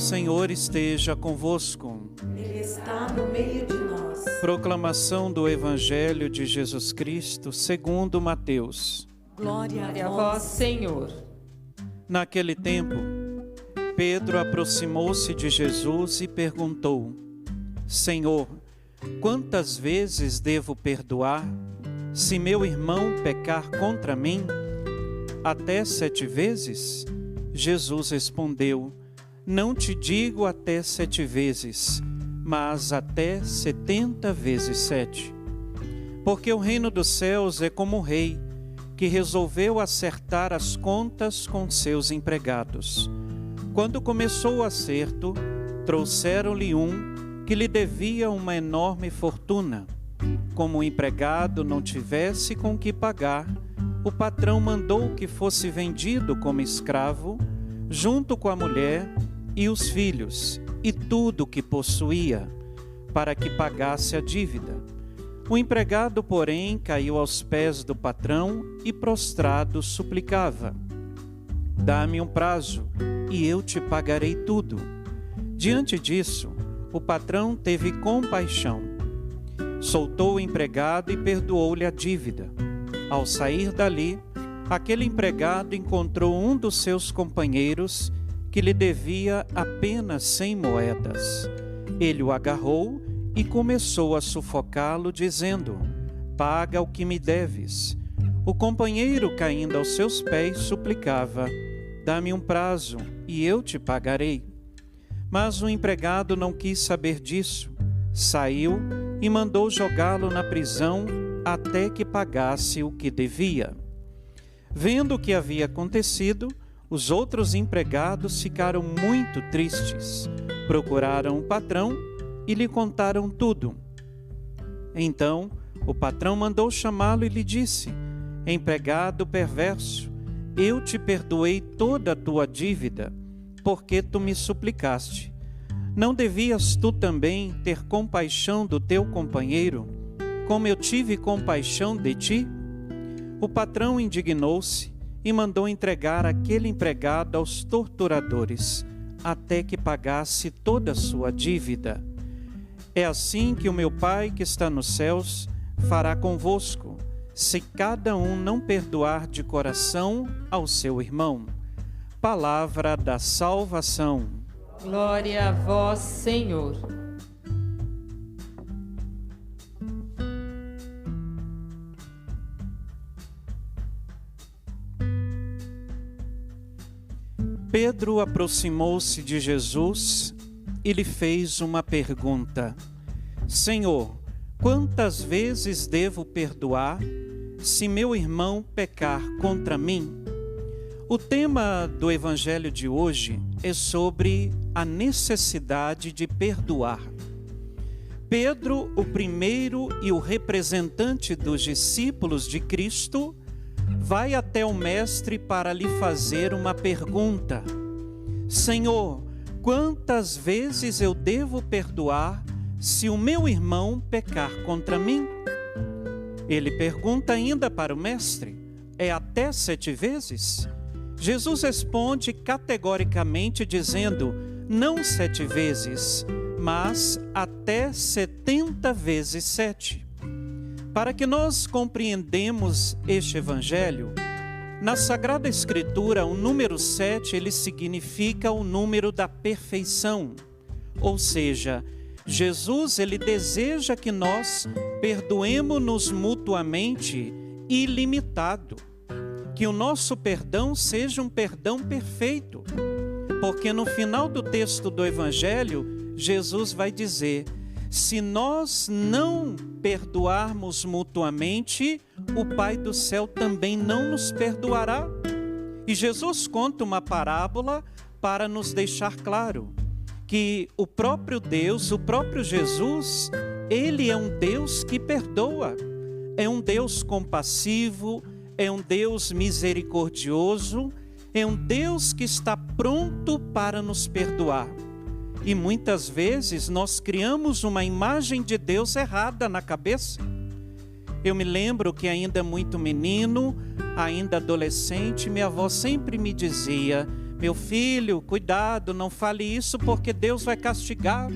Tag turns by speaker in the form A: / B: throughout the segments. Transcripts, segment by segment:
A: Senhor esteja convosco.
B: Ele está no meio de nós.
A: Proclamação do Evangelho de Jesus Cristo segundo Mateus.
B: Glória a vós, Senhor.
A: Naquele tempo, Pedro aproximou-se de Jesus e perguntou: Senhor, quantas vezes devo perdoar, se meu irmão pecar contra mim? Até 7 vezes? Jesus respondeu: Não te digo até 7 vezes, mas até 70 vezes 7. Porque o reino dos céus é como um rei, que resolveu acertar as contas com seus empregados. Quando começou o acerto, trouxeram-lhe um que lhe devia uma enorme fortuna. Como o empregado não tivesse com que pagar, o patrão mandou que fosse vendido como escravo, junto com a mulher e os filhos, e tudo o que possuía, para que pagasse a dívida. O empregado, porém, caiu aos pés do patrão e, prostrado, suplicava: Dá-me um prazo, e eu te pagarei tudo. Diante disso, o patrão teve compaixão. Soltou o empregado e perdoou-lhe a dívida. Ao sair dali, aquele empregado encontrou um dos seus companheiros que lhe devia apenas 100 moedas. Ele o agarrou e começou a sufocá-lo, dizendo: Paga o que me deves. O companheiro, caindo aos seus pés, suplicava: Dá-me um prazo, e eu te pagarei. Mas o empregado não quis saber disso. Saiu e mandou jogá-lo na prisão até que pagasse o que devia. Vendo o que havia acontecido, os outros empregados ficaram muito tristes. Procuraram o patrão e lhe contaram tudo. Então, o patrão mandou chamá-lo e lhe disse: Empregado perverso, eu te perdoei toda a tua dívida, porque tu me suplicaste. Não devias tu também ter compaixão do teu companheiro, como eu tive compaixão de ti? O patrão indignou-se e mandou entregar aquele empregado aos torturadores, até que pagasse toda a sua dívida. É assim que o meu Pai que está nos céus fará convosco, se cada um não perdoar de coração ao seu irmão. Palavra da salvação.
B: Glória a vós, Senhor.
A: Pedro aproximou-se de Jesus e lhe fez uma pergunta: Senhor, quantas vezes devo perdoar se meu irmão pecar contra mim? O tema do Evangelho de hoje é sobre a necessidade de perdoar. Pedro, o primeiro e o representante dos discípulos de Cristo, vai até o Mestre para lhe fazer uma pergunta: Senhor, quantas vezes eu devo perdoar se o meu irmão pecar contra mim? Ele pergunta ainda para o Mestre: é até 7 vezes? Jesus responde categoricamente dizendo: não 7 vezes, mas até 70 vezes 7. Para que nós compreendamos este Evangelho, na Sagrada Escritura, o número 7, ele significa o número da perfeição. Ou seja, Jesus, ele deseja que nós perdoemos-nos mutuamente ilimitado. Que o nosso perdão seja um perdão perfeito. Porque no final do texto do Evangelho, Jesus vai dizer: se nós não perdoarmos mutuamente, o Pai do céu também não nos perdoará. E Jesus conta uma parábola para nos deixar claro que o próprio Deus, o próprio Jesus, ele é um Deus que perdoa. É um Deus compassivo, é um Deus misericordioso, é um Deus que está pronto para nos perdoar. E muitas vezes nós criamos uma imagem de Deus errada na cabeça. Eu me lembro que ainda muito menino, ainda adolescente, minha avó sempre me dizia: Meu filho, cuidado, não fale isso porque Deus vai castigar.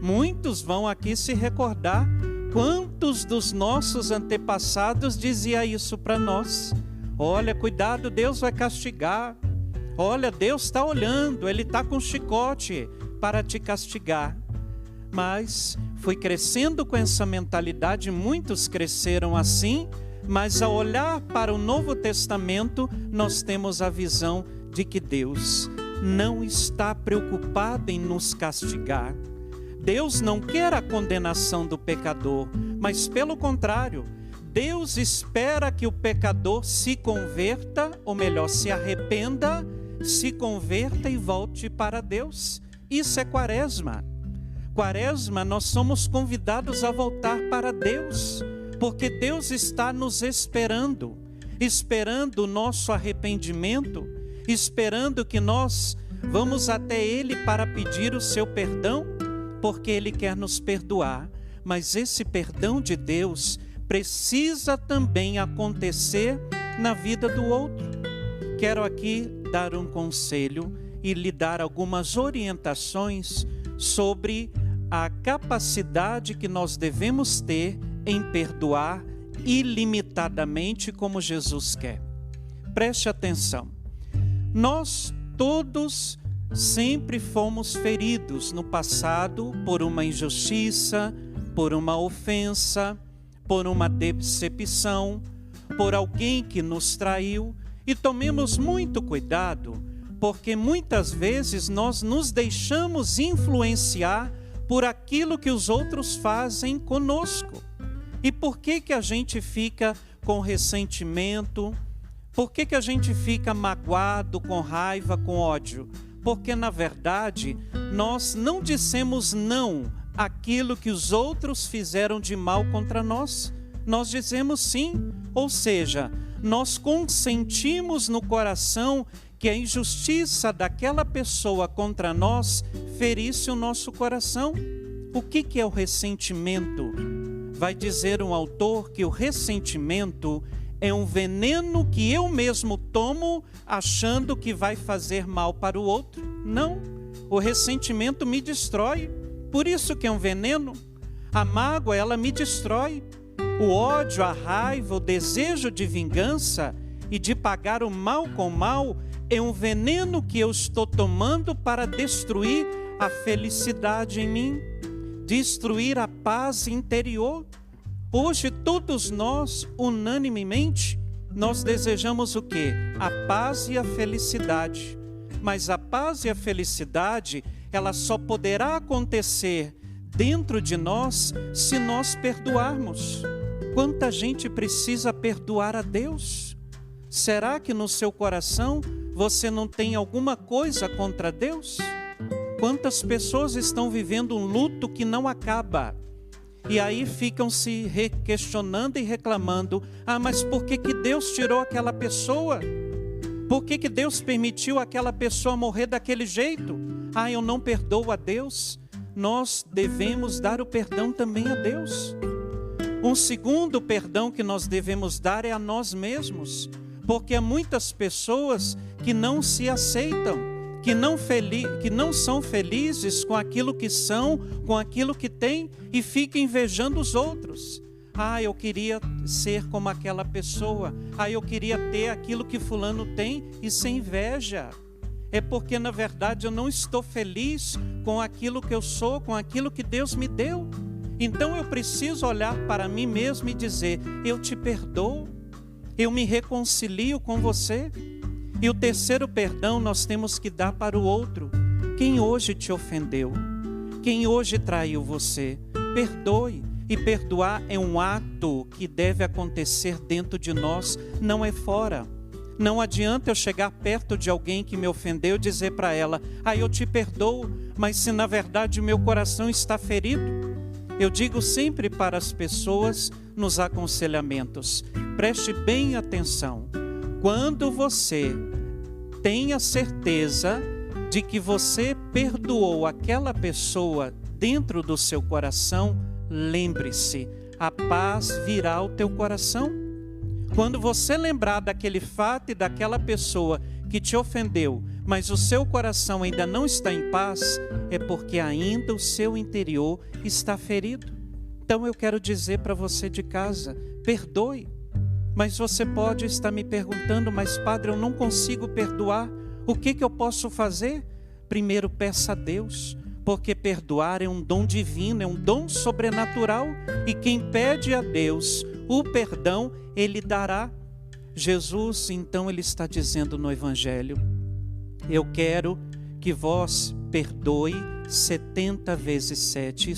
A: Muitos vão aqui se recordar quantos dos nossos antepassados dizia isso para nós. Olha, cuidado, Deus vai castigar. Olha, Deus está olhando, Ele está com chicote para te castigar. Mas fui crescendo com essa mentalidade, muitos cresceram assim, mas ao olhar para o Novo Testamento, nós temos a visão de que Deus não está preocupado em nos castigar. Deus não quer a condenação do pecador, mas pelo contrário, Deus espera que o pecador se converta, ou melhor, se arrependa, se converta e volte para Deus. Isso é Quaresma. Quaresma, nós somos convidados a voltar para Deus, porque Deus está nos esperando o nosso arrependimento, esperando que nós vamos até Ele para pedir o seu perdão, porque Ele quer nos perdoar. Mas esse perdão de Deus precisa também acontecer na vida do outro. Quero aqui dar um conselho e lhe dar algumas orientações sobre a capacidade que nós devemos ter em perdoar ilimitadamente como Jesus quer. Preste atenção. Nós todos sempre fomos feridos no passado por uma injustiça, por uma ofensa, por uma decepção, por alguém que nos traiu. E tomemos muito cuidado, porque muitas vezes nós nos deixamos influenciar por aquilo que os outros fazem conosco. E por que a gente fica com ressentimento? Por que a gente fica magoado, com raiva, com ódio? Porque, na verdade, nós não dissemos não àquilo que os outros fizeram de mal contra nós. Nós dizemos sim, ou seja, nós consentimos no coração que a injustiça daquela pessoa contra nós ferisse o nosso coração. O que é o ressentimento? Vai dizer um autor que o ressentimento é um veneno que eu mesmo tomo achando que vai fazer mal para o outro. Não, o ressentimento me destrói, por isso que é um veneno. A mágoa, ela me destrói. O ódio, a raiva, o desejo de vingança e de pagar o mal com o mal é um veneno que eu estou tomando para destruir a felicidade em mim, destruir a paz interior. Hoje todos nós, unanimemente, nós desejamos o quê? A paz e a felicidade. Mas a paz e a felicidade, ela só poderá acontecer dentro de nós se nós perdoarmos. Quanta gente precisa perdoar a Deus? Será que no seu coração você não tem alguma coisa contra Deus? Quantas pessoas estão vivendo um luto que não acaba? E aí ficam se questionando e reclamando. Ah, mas por que Deus tirou aquela pessoa? Por que Deus permitiu aquela pessoa morrer daquele jeito? Ah, eu não perdoo a Deus. Nós devemos dar o perdão também a Deus. Um segundo perdão que nós devemos dar é a nós mesmos. Porque há muitas pessoas que não se aceitam, que não são felizes com aquilo que são, com aquilo que têm, e ficam invejando os outros. Ah, eu queria ser como aquela pessoa. Ah, eu queria ter aquilo que fulano tem, e sem inveja. É porque, na verdade, eu não estou feliz com aquilo que eu sou, com aquilo que Deus me deu. Então eu preciso olhar para mim mesmo e dizer, eu te perdoo, eu me reconcilio com você. E o terceiro perdão nós temos que dar para o outro. Quem hoje te ofendeu? Quem hoje traiu você? Perdoe. E perdoar é um ato que deve acontecer dentro de nós, não é fora. Não adianta eu chegar perto de alguém que me ofendeu e dizer para ela, ah, eu te perdoo, mas se na verdade o meu coração está ferido. Eu digo sempre para as pessoas nos aconselhamentos, preste bem atenção. Quando você tem a certeza de que você perdoou aquela pessoa dentro do seu coração, lembre-se, a paz virá ao teu coração. Quando você lembrar daquele fato e daquela pessoa que te ofendeu, mas o seu coração ainda não está em paz, é porque ainda o seu interior está ferido. Então eu quero dizer para você de casa, perdoe. Mas você pode estar me perguntando, mas padre, eu não consigo perdoar. O que eu posso fazer? Primeiro peça a Deus, porque perdoar é um dom divino, é um dom sobrenatural. E quem pede a Deus o perdão, Ele dará. Jesus, então, Ele está dizendo no Evangelho, eu quero que vós perdoe 70 vezes 7,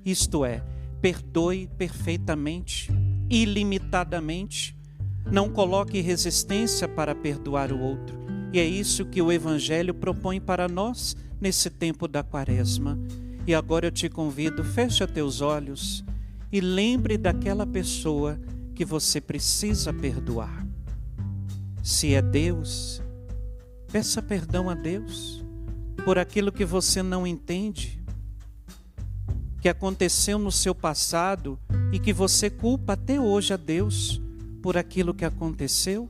A: isto é, perdoe perfeitamente, ilimitadamente, não coloque resistência para perdoar o outro. E é isso que o Evangelho propõe para nós nesse tempo da Quaresma. E agora eu te convido, feche teus olhos e lembre daquela pessoa que você precisa perdoar. Se é Deus, peça perdão a Deus por aquilo que você não entende, que aconteceu no seu passado e que você culpa até hoje a Deus por aquilo que aconteceu.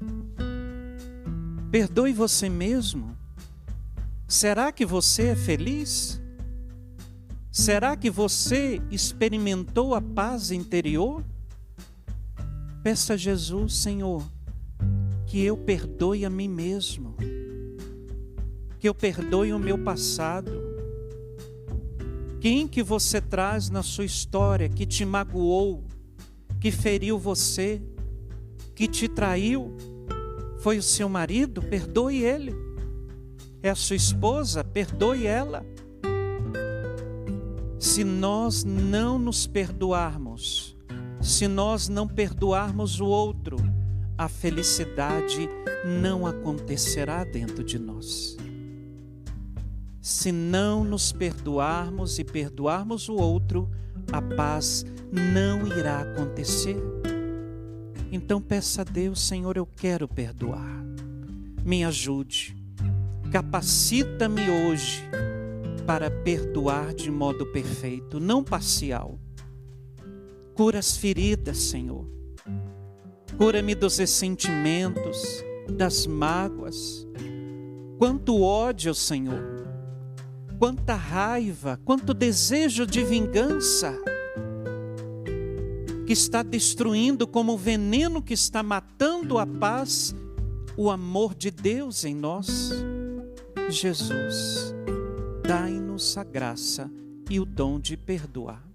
A: Perdoe você mesmo. Será que você é feliz? Será que você experimentou a paz interior? Peça a Jesus, Senhor, que eu perdoe a mim mesmo, que eu perdoe o meu passado. Quem que você traz na sua história que te magoou, que feriu você, que te traiu? Foi o seu marido? Perdoe ele. É a sua esposa? Perdoe ela. Se nós não nos perdoarmos, se nós não perdoarmos o outro, a felicidade não acontecerá dentro de nós. Se não nos perdoarmos e perdoarmos o outro, a paz não irá acontecer. Então peça a Deus, Senhor, eu quero perdoar. Me ajude, capacita-me hoje para perdoar de modo perfeito, não parcial. Cura as feridas, Senhor. Cura-me dos ressentimentos, das mágoas. Quanto ódio, Senhor. Quanta raiva, quanto desejo de vingança que está destruindo como veneno que está matando a paz, o amor de Deus em nós. Jesus, dai-nos a graça e o dom de perdoar.